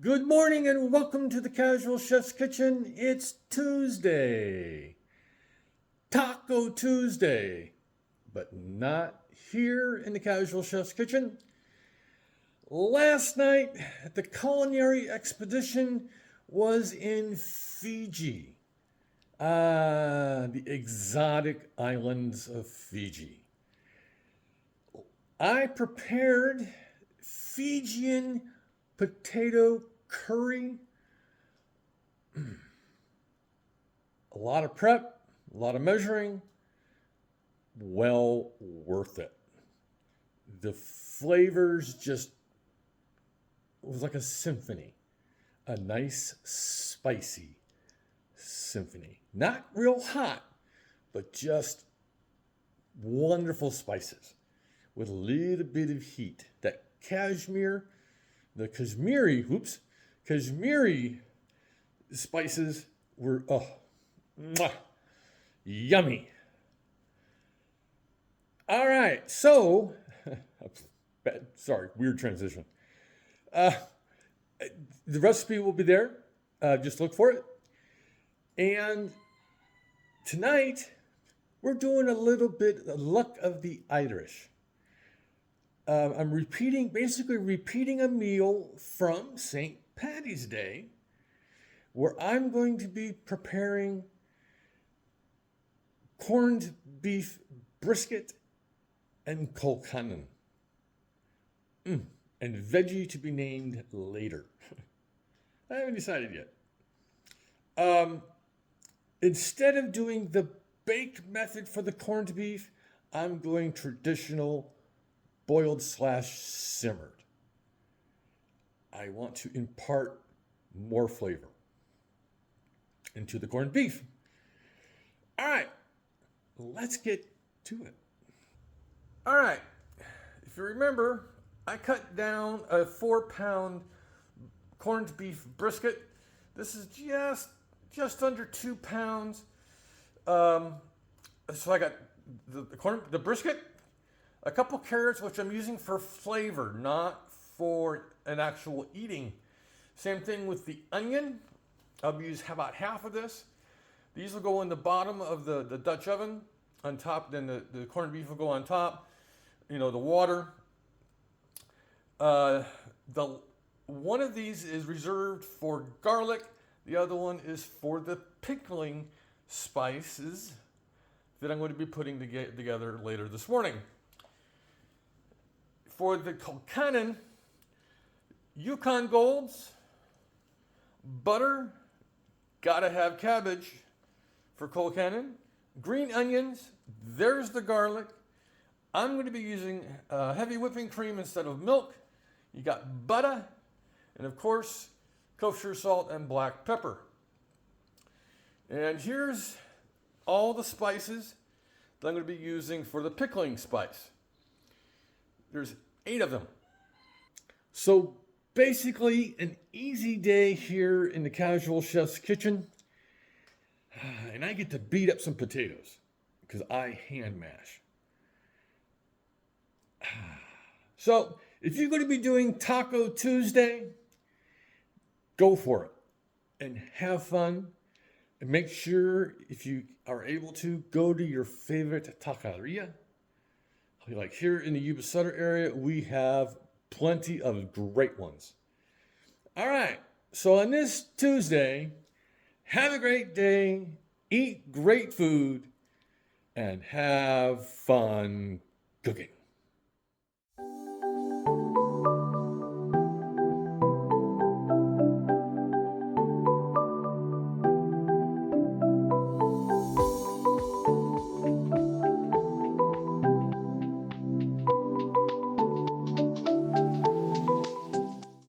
Good morning and welcome to the Casual Chef's Kitchen. It's Tuesday, Taco Tuesday, but not here in the Casual Chef's Kitchen. Last night, the culinary expedition was in Fiji, the exotic islands of Fiji. I prepared Fijian potato curry. A lot of prep, a lot of measuring, well worth it. The flavors just it was like a symphony, a nice spicy symphony. Not real hot, but just wonderful spices with a little bit of heat. That Kashmiri spices were, yummy. All right, so, sorry, weird transition. The recipe will be there. Just look for it. And tonight, we're doing a little bit of luck of the Irish. I'm basically repeating a meal from St. Paddy's Day, where I'm going to be preparing corned beef brisket and colcannon. And veggie to be named later. I haven't decided yet. Instead of doing the bake method for the corned beef, I'm going traditional boiled/simmered. I want to impart more flavor into the corned beef. All right, let's get to it. All right, if you remember, I cut down a 4-pound corned beef brisket. This is just under 2 pounds. So I got the brisket, a couple carrots, which I'm using for flavor, not for an actual eating. Same thing with the onion. I'll use about half of this. These will go in the bottom of the Dutch oven on top. Then the corned beef will go on top. The water. One of these is reserved for garlic. The other one is for the pickling spices that I'm going to be putting together later this morning. For the colcannon, Yukon Golds, butter, gotta have cabbage for colcannon, green onions, there's the garlic. I'm going to be using heavy whipping cream instead of milk. You got butter, and of course, kosher salt and black pepper. And here's all the spices that I'm going to be using for the pickling spice. There's 8 of them. So basically an easy day here in the Casual Chef's Kitchen. And I get to beat up some potatoes because I hand mash. So if you're going to be doing Taco Tuesday, go for it and have fun. And make sure, if you are able to, go to your favorite taqueria. Like here in the Yuba Sutter area, we have plenty of great ones. All right, so on this Tuesday, have a great day, eat great food, and have fun cooking.